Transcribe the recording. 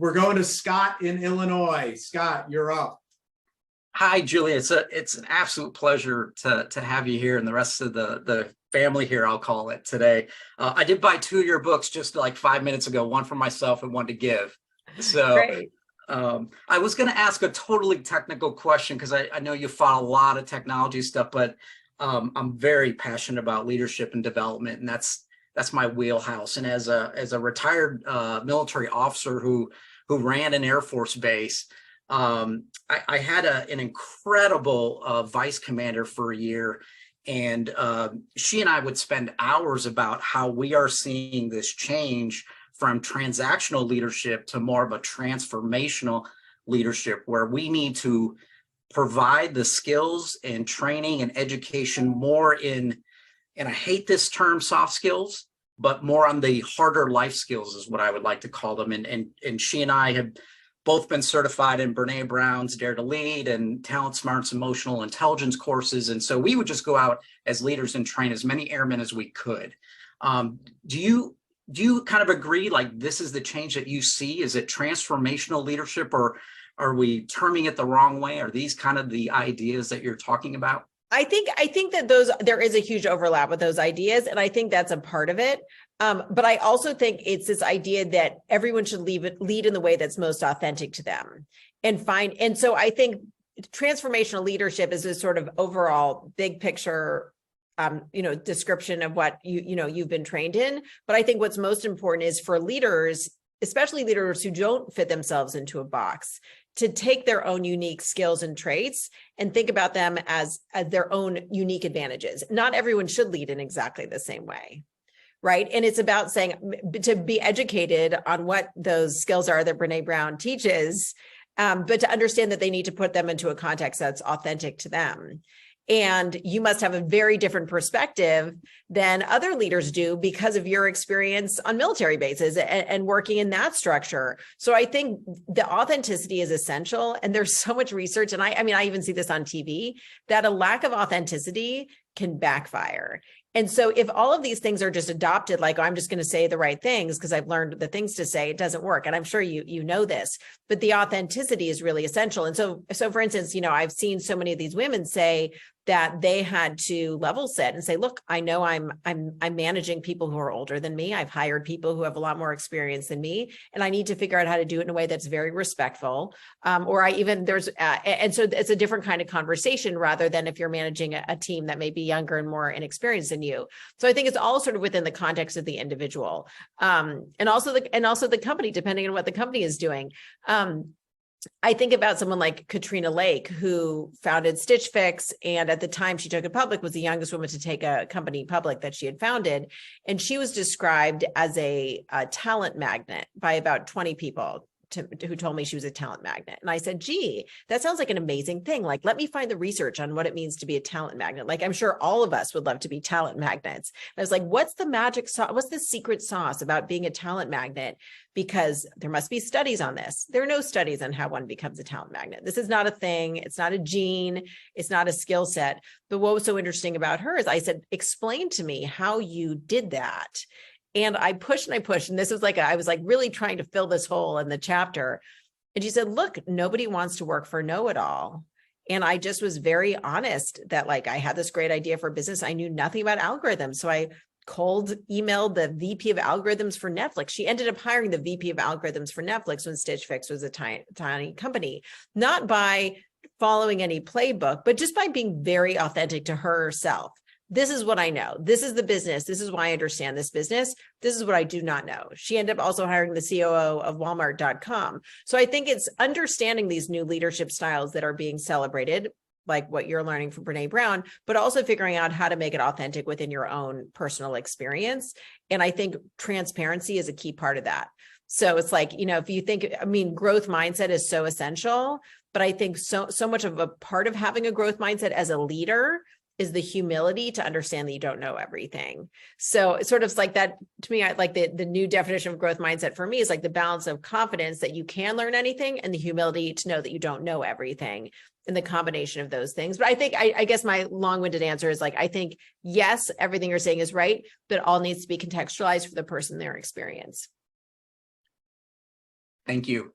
we're going to Scott in Illinois. Scott, you're up. Hi, Julia. It's an absolute pleasure to have you here and the rest of the family here, I'll call it, today. I did buy 2 of your books just like 5 minutes ago, one for myself and one to give. So Great. I was going to ask a totally technical question because I know you follow a lot of technology stuff, but I'm very passionate about leadership and development, and that's my wheelhouse. And as a retired military officer who ran an Air Force base, I had an incredible vice commander for a year, and she and I would spend hours about how we are seeing this change from transactional leadership to more of a transformational leadership, where we need to provide the skills and training and education more in, and I hate this term, soft skills, but more on the harder life skills is what I would like to call them. And she and I have both been certified in Brene Brown's Dare to Lead and Talent Smart's emotional intelligence courses. And so we would just go out as leaders and train as many airmen as we could. Do you kind of agree, like, this is the change that you see? Is it transformational leadership, or are we terming it the wrong way? Are these kind of the ideas that you're talking about? I think that there is a huge overlap with those ideas, and I think that's a part of it. But I also think it's this idea that everyone should lead in the way that's most authentic to them, and so I think transformational leadership is this sort of overall big picture, description of what you've been trained in. But I think what's most important is for leaders, especially leaders who don't fit themselves into a box, to take their own unique skills and traits and think about them as their own unique advantages. Not everyone should lead in exactly the same way, right? And it's about saying, to be educated on what those skills are that Brene Brown teaches, but to understand that they need to put them into a context that's authentic to them. And you must have a very different perspective than other leaders do because of your experience on military bases and working in that structure. So I think the authenticity is essential. And there's so much research, and I even see this on TV, that a lack of authenticity can backfire. And so if all of these things are just adopted, like, oh, I'm just going to say the right things because I've learned the things to say, it doesn't work. And I'm sure you know this, but the authenticity is really essential. And so for instance, I've seen so many of these women say that they had to level set and say, look, I know I'm managing people who are older than me. I've hired people who have a lot more experience than me, and I need to figure out how to do it in a way that's very respectful. And so it's a different kind of conversation rather than if you're managing a team that may be younger and more inexperienced than you. So I think it's all sort of within the context of the individual, and also the company, depending on what the company is doing. I think about someone like Katrina Lake, who founded Stitch Fix, and at the time she took it public was the youngest woman to take a company public that she had founded. And she was described as a talent magnet by about 20 people who told me she was a talent magnet. And I said, gee, that sounds like an amazing thing. Like, let me find the research on what it means to be a talent magnet. Like, I'm sure all of us would love to be talent magnets. And I was like, what's the magic sauce? What's the secret sauce about being a talent magnet? Because there must be studies on this. There are no studies on how one becomes a talent magnet. This is not a thing. It's not a gene. It's not a skill set. But what was so interesting about her is I said, explain to me how you did that. And I pushed and I pushed. And this was I was really trying to fill this hole in the chapter. And she said, look, nobody wants to work for know-it-all. And I just was very honest that I had this great idea for business. I knew nothing about algorithms. So I cold emailed the VP of algorithms for Netflix. She ended up hiring the VP of algorithms for Netflix when Stitch Fix was a tiny company, not by following any playbook, but just by being very authentic to herself. This is what I know. This is the business. This is why I understand this business. This is what I do not know. She ended up also hiring the COO of Walmart.com. So I think it's understanding these new leadership styles that are being celebrated, like what you're learning from Brene Brown, but also figuring out how to make it authentic within your own personal experience. And I think transparency is a key part of that. So it's if you think, growth mindset is so essential, but I think so much of a part of having a growth mindset as a leader is the humility to understand that you don't know everything. So it's sort of like that to me, the new definition of growth mindset for me is like the balance of confidence that you can learn anything and the humility to know that you don't know everything, and the combination of those things. But I think, I guess my long-winded answer is I think, yes, everything you're saying is right, but it all needs to be contextualized for the person, their experience. Thank you.